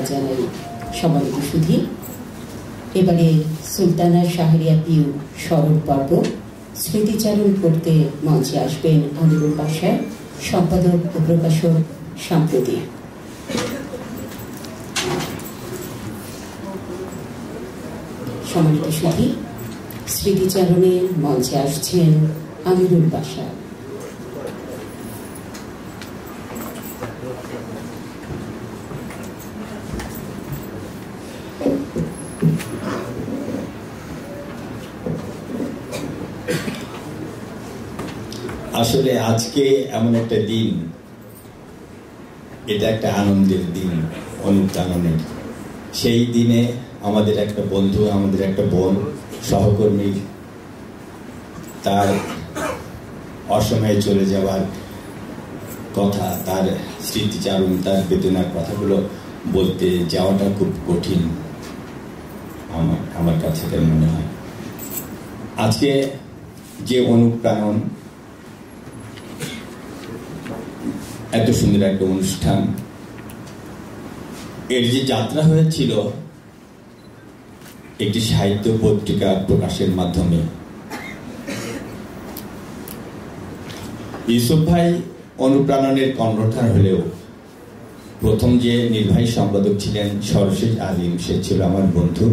জানাই সম্মানিত সুধী। এবারে সুলতানা শাহরিয়া পিউ স্মরণ পর্ব স্মৃতিচারণ করতে মঞ্চে আসবেন আমিরুল বাসার, সম্পাদক ও প্রকাশক সাম্প্রতিক। সম্মানিত সুধী, স্মৃতিচারণে মঞ্চে আসছেন আমিরুল বাসার। আসলে আজকে এমন একটা দিন, এটা একটা আনন্দের দিন, অনুপ্রেরণের। সেই দিনে আমাদের একটা বন্ধু, আমাদের একটা বোন, সহকর্মী, তার অসময়ে চলে যাওয়ার কথা, তার স্মৃতিচারণ, তার বেদনার কথাগুলো বলতে যাওয়াটা খুব কঠিন আমার কাছে মনে হয়। আজকে যে অনুপ্রেরণ, এত সুন্দর একটা অনুষ্ঠান, এর যে যাত্রা হয়েছিল একটি সাহিত্য পত্রিকা প্রকাশের মাধ্যমে। ইউসুফ ভাই অনুপ্রেরণের কর্ণধার হলেও প্রথম যে নির্বাহী সম্পাদক ছিলেন সরশেষ আলিম, সে ছিল আমার বন্ধু।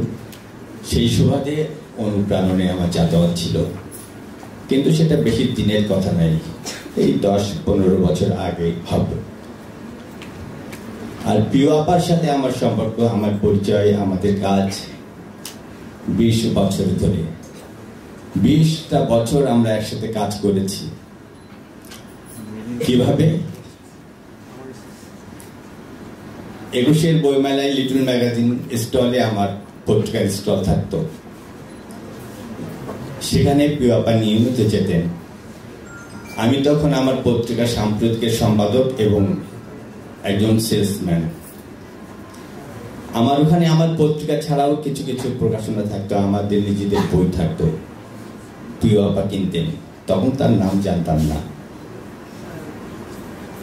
সেই সুবাদে অনুপ্রেরণে আমার যাতায়াত ছিল, কিন্তু সেটা বেশি দিনের কথা নাই, এই 10-15 বছর আগে হবে। আর পিউ আপার সাথে আমার সম্পর্ক, আমার পরিচয়, আমাদের কাজ 20 বছর ধরে। 20টা বছর আমরা একসাথে কাজ করেছি। কিভাবে? 21-এর বইমেলায় লিটল ম্যাগাজিন স্টলে আমার পত্রিকার স্টল থাকতো, সেখানে পিউ আপা নিয়মিত যেতেন। আমি তখন আমার পত্রিকা সাম্প্রতিকের সম্পাদক এবং একজন সেলসম্যান। আমার ওখানে আমার পত্রিকা ছাড়াও কিছু কিছু প্রকাশনা থাকতো, আমাদের নিজেদের বই থাকতো। পিউ আপা কিনতেন, তখন তার নাম জানতাম না।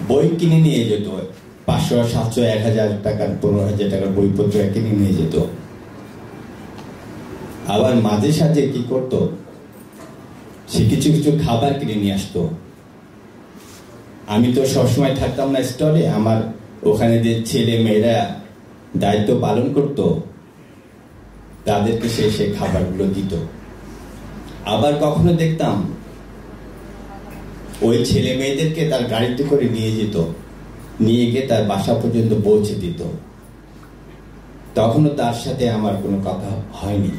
বই কিনে নিয়ে যেত, 500, 700, 1000 টাকার, 15,000 টাকার বই পত্রিকা কিনে নিয়ে যেত। আবার মাঝে সাঝে কি করতো, সে কিছু কিছু খাবার কিনে নিয়ে আসতো। আমি তো সবসময় থাকতাম না স্টলে, আমার ওখানে যে ছেলে মেয়েরা দায়িত্ব পালন করত, তাদেরকে সে খাবারগুলো দিত। আবার কখনো দেখতাম ওই ছেলে মেয়েদেরকে তার গাড়িতে করে নিয়ে যেত, নিয়ে গিয়ে তার বাসা পর্যন্ত পৌঁছে দিত। তখনও তার সাথে আমার কোনো কথা হয়নি।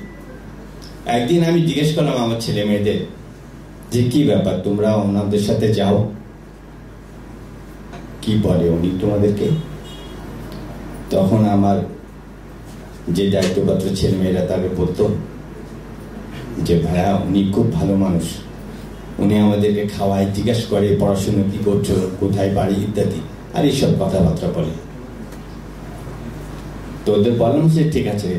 একদিন আমি জিজ্ঞেস করলাম আমার ছেলে মেয়েদের যে কি ব্যাপার, তোমরা ওনাদের সাথে যাও, কি বলে উনি তোমাদেরকে? তখন আমার যে দায়িত্বপ্রাপ্ত ছেলে মেয়েরা তাকে বলতো যে ভাইয়া, উনি খুব ভালো মানুষ, উনি আমাদেরকে খাওয়ায়, জিজ্ঞাসা করে পড়াশোনা কি করছো, কোথায় বাড়ি ইত্যাদি, আর এইসব কথাবার্তা বলে। তো ওদের বললাম যে ঠিক আছে,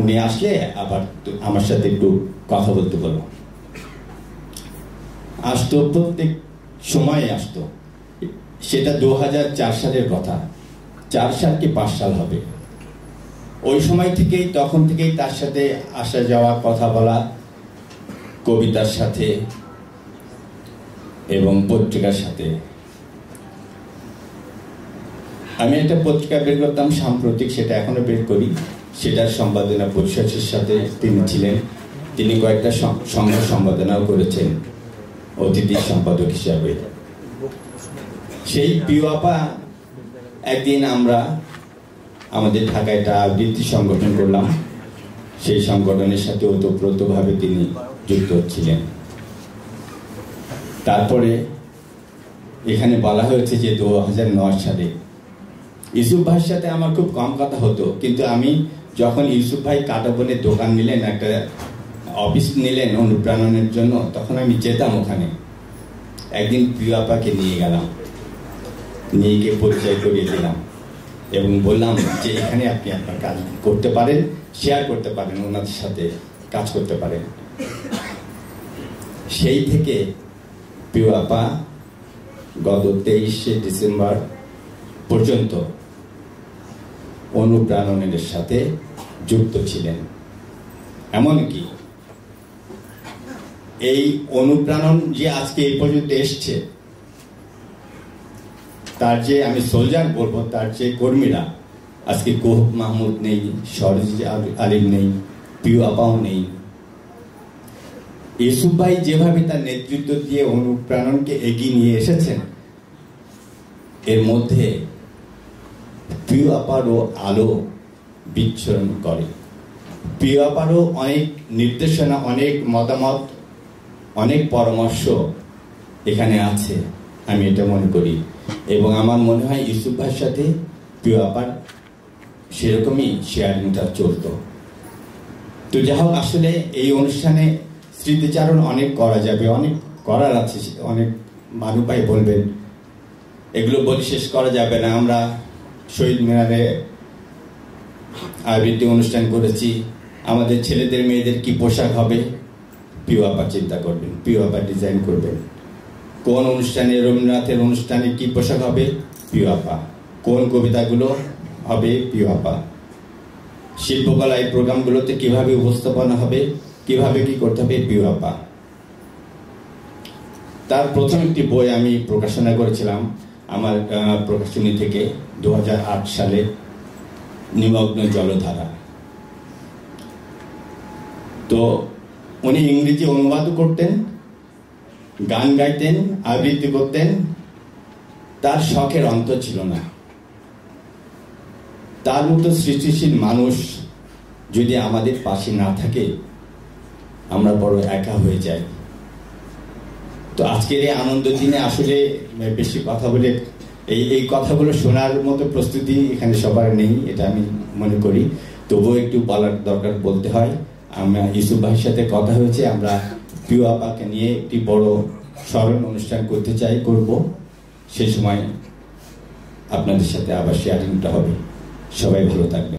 উনি আসলে আবার আমার সাথে একটু কথা বলতে বলো। আসতো, প্রত্যেক সময় আসতো। সেটা 2004 সালের কথা, 4 সাল কি 5 সাল হবে। ওই সময় থেকেই, তখন থেকেই তার সাথে আসা যাওয়া, কথা বলা, কবিতার সাথে এবং পত্রিকার সাথে। আমি একটা পত্রিকা বের করতাম সাম্প্রতিক, সেটা এখনো বের করি। সেটার সম্পাদনা পরিষদের সাথে তিনি ছিলেন। তিনি কয়েকটা সংঘ সম্পাদনাও করেছেন অতিথি সম্পাদক হিসাবে। সেই পিউ আপা, একদিন আমরা আমাদের ঢাকায় একটা আবৃত্তি সংগঠন করলাম, সেই সংগঠনের সাথে ওতপ্রোতভাবে তিনি যুক্ত ছিলেন। তারপরে এখানে বলা হয়েছে যে 2009 সালে ইউসুফ ভাইয়ের সাথে আমার খুব কম কথা হতো, কিন্তু আমি যখন ইউসুফ ভাই কাটাবনের দোকান নিলেন, একটা অফিস নিলেন অনুপ্রেরণের জন্য, তখন আমি যেতাম ওখানে। একদিন পিউ আপাকে নিয়ে গেলাম, নিয়ে গিয়ে পরিচয় করিয়ে দিলাম এবং বললাম যে এখানে আপনি আপনার কাজ করতে পারেন, শেয়ার করতে পারেন, ওনাদের সাথে কাজ করতে পারেন। সেই থেকে পিউ আপা গত 23শে ডিসেম্বর পর্যন্ত অনুপ্রাণনের সাথে যুক্ত ছিলেন। এমনকি এই অনুপ্রাণন যে আজকে এই পর্যন্ত এসছে, তার যে আমি সোলজার বলবো, তার যে কর্মীরা আজকে কোহ মাহমুদ নেই, সরজিৎ আলিম নেই, পিউ আপাও নেই। ইউসুফ ভাই যেভাবে তার নেতৃত্ব দিয়ে অনুপ্রাণনকে এগিয়ে নিয়ে এসেছেন, এর মধ্যে পিউ আপারও আলো বিচ্ছুরণ করে। পিউ আপারও অনেক নির্দেশনা, অনেক মতামত, অনেক পরামর্শ এখানে আছে, আমি এটা মনে করি। এবং আমার মনে হয় ইউসুফ ভাইয়ের সাথে পিউ আপার সেরকমই শেয়ারিংটা চলত। তো যাই হোক, আসলে এই অনুষ্ঠানে স্মৃতিচারণ অনেক করা যাবে, অনেক করার আছে, অনেক মানুষ ভাই বলবেন, এগুলো বলে শেষ করা যাবে না। আমরা শহীদ মিনারে আবৃত্তি অনুষ্ঠান করেছি, আমাদের ছেলেদের মেয়েদের কি পোশাক হবে পিউ আপা চিন্তা করবেন, পিউ আপা ডিজাইন করবেন। কোন অনুষ্ঠানে, রবীন্দ্রনাথের অনুষ্ঠানে কি পোশাক হবে পিউ আপা, কোন কবিতাগুলো হবে পিউ আপা, শিল্পকলা এই প্রোগ্রামগুলোতে কিভাবে উপস্থাপনা হবে, কিভাবে কি করতে হবে পিউ আপা। তার প্রথম একটি বই আমি প্রকাশনা করেছিলাম আমার প্রকাশনী থেকে 2008 সালে, নিমগ্ন জলধারা। তো উনি ইংরেজি অনুবাদও করতেন, গান গাইতেন, আবৃত্তি করতেন। তার শখের অন্ত ছিল না। তার মতো সৃষ্টিশীল মানুষ যদি আমাদের পাশে না থাকে, আমরা বড় একা হয়ে যাই। তো আজকের এই আনন্দ দিনে আসলে বেশি কথা বলে এই কথাগুলো শোনার মতো প্রস্তুতি এখানে সবার নেই, এটা আমি মনে করি। তবুও একটু বলার দরকার, বলতে হয়। আমরা ইউসুফ ভাইয়ের সাথে কথা হয়েছে, আমরা পিউ আপাকে নিয়ে একটি বড় স্মরণ অনুষ্ঠান করতে চাই, করব। সেই সময় আপনাদের সাথে আবার শেয়ারিংটা হবে। সবাই ভালো থাকবে।